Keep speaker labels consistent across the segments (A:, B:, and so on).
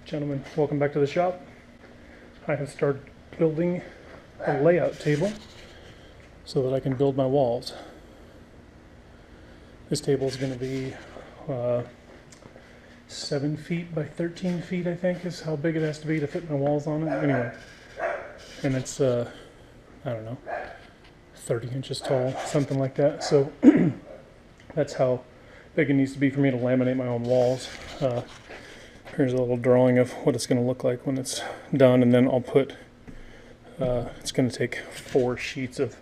A: Gentlemen, welcome back to the shop. I have started building a layout table so that I can build my walls. This table is going to be 7 feet by 13 feet, I think, is how big it has to be to fit my walls on it. Anyway, and it's, I don't know, 30 inches tall, something like that. So that's how big it needs to be for me to laminate my own walls. Here's a little drawing of what it's going to look like when it's done, and then I'll put, it's going to take 4 sheets of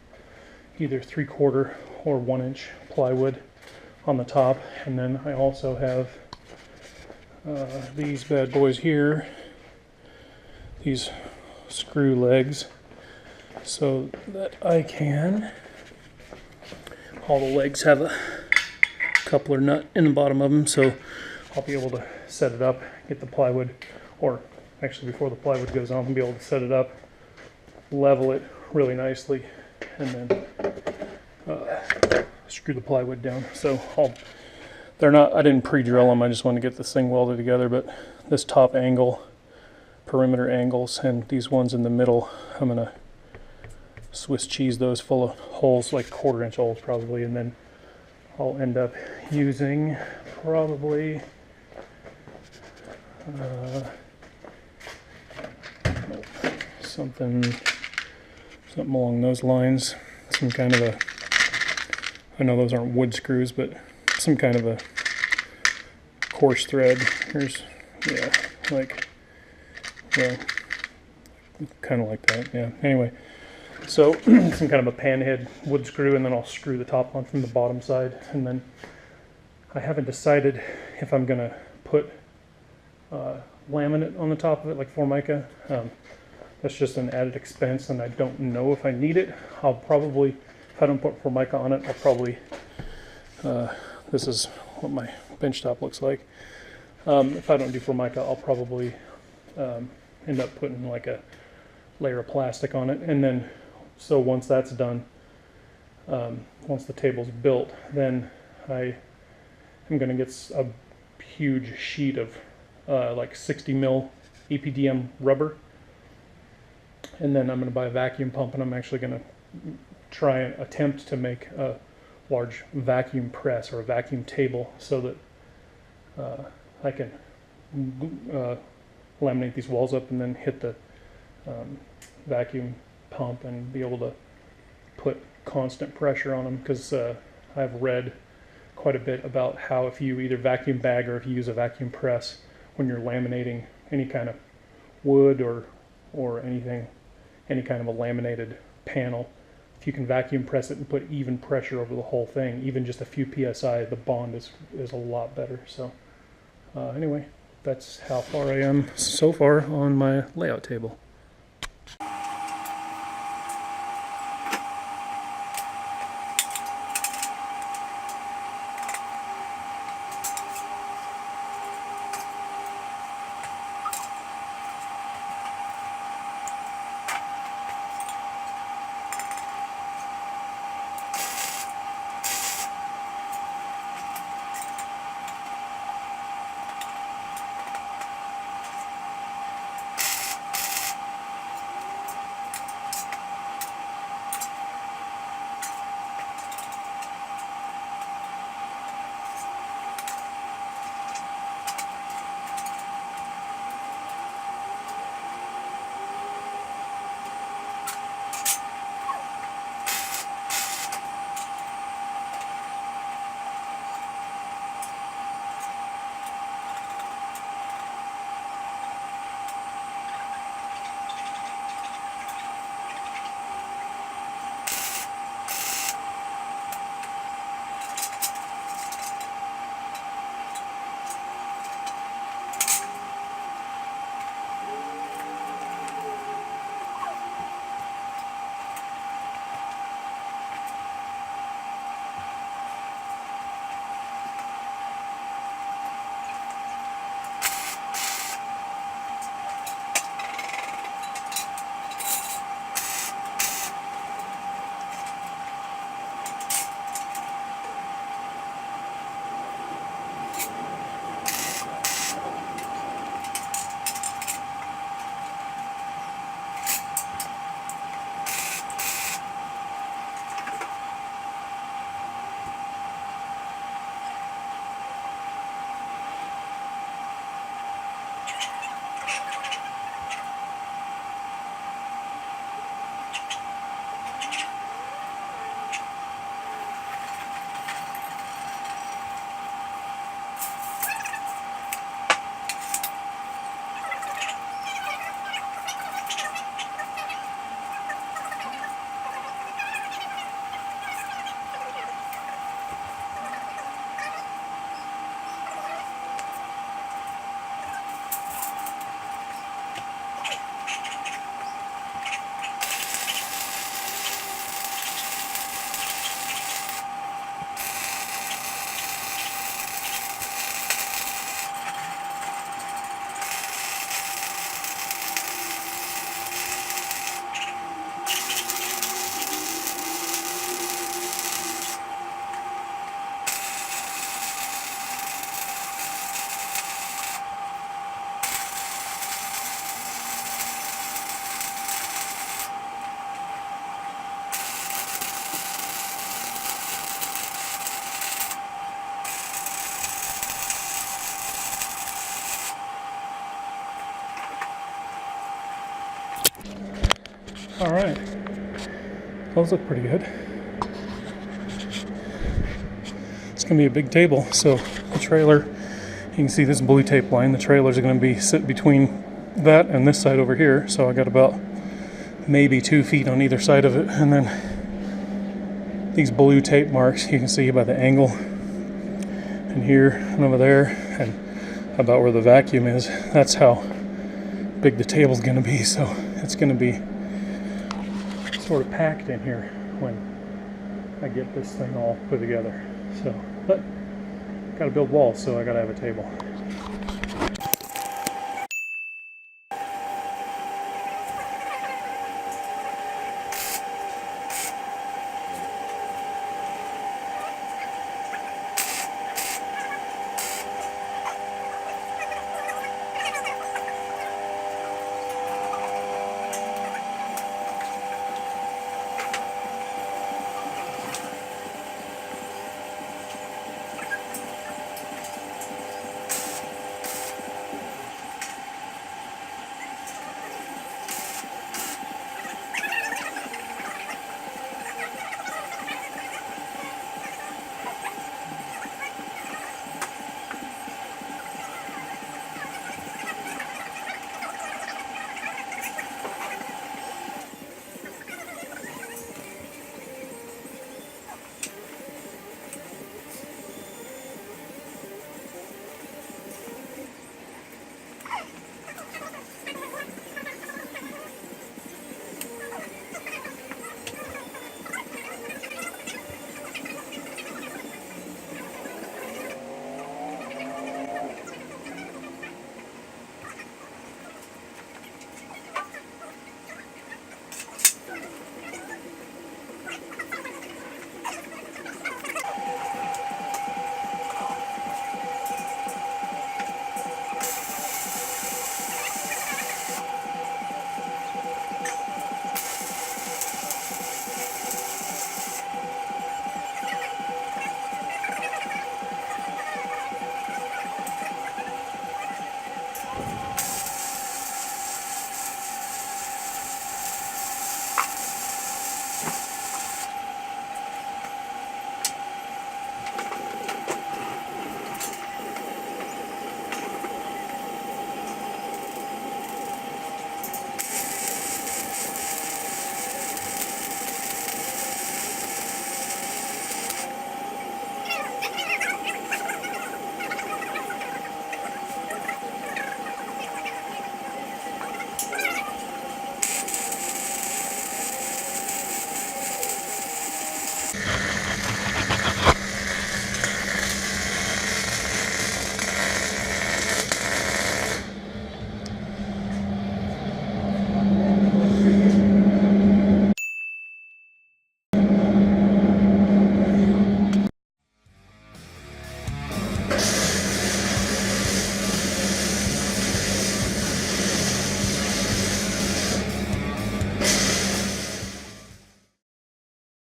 A: either 3/4 or 1 inch plywood on the top, and then I also have these bad boys here, these screw legs, so that I can, all the legs have a coupler nut in the bottom of them, so I'll be able to set it up, get the plywood, or actually before the plywood goes on, I'll be able to set it up, level it really nicely, and then screw the plywood down. So I didn't pre-drill them, I just wanted to get this thing welded together, but this top angle, perimeter angles, and these ones in the middle, I'm going to Swiss cheese those full of holes, like 1/4 inch holes probably, and then I'll end up using probably something along those lines, some kind of a, I know those aren't wood screws, but some kind of a coarse thread. Here's, yeah, like, well, kind of like that, yeah. Anyway, so some kind of a panhead wood screw, and then I'll screw the top on from the bottom side, and then I haven't decided if I'm going to put laminate on the top of it, like Formica. That's just an added expense, and I don't know if I need it. I'll probably, if I don't put Formica on it, I'll probably, this is what my bench top looks like. If I don't do Formica, I'll probably end up putting like a layer of plastic on it, and then, so once that's done, once the table's built, then I am going to get a huge sheet of like 60 mil EPDM rubber, and then I'm going to buy a vacuum pump, and I'm actually going to try and attempt to make a large vacuum press or a vacuum table so that I can laminate these walls up and then hit the vacuum pump and be able to put constant pressure on them, because I've read quite a bit about how if you either vacuum bag or if you use a vacuum press when you're laminating any kind of wood or anything, any kind of a laminated panel, if you can vacuum press it and put even pressure over the whole thing, even just a few psi, the bond is a lot better. So anyway, that's how far I am so far on my layout table. All right, those look pretty good. It's gonna be a big table, so the trailer, you can see this blue tape line, the trailers are gonna be sit between that and this side over here, so I got about maybe 2 feet on either side of it, and then these blue tape marks you can see by the angle, and here and over there, and about where the vacuum is. That's how big the table's gonna be, so it's gonna be sort of packed in here when I get this thing all put together. So, but gotta build walls, so I gotta have a table.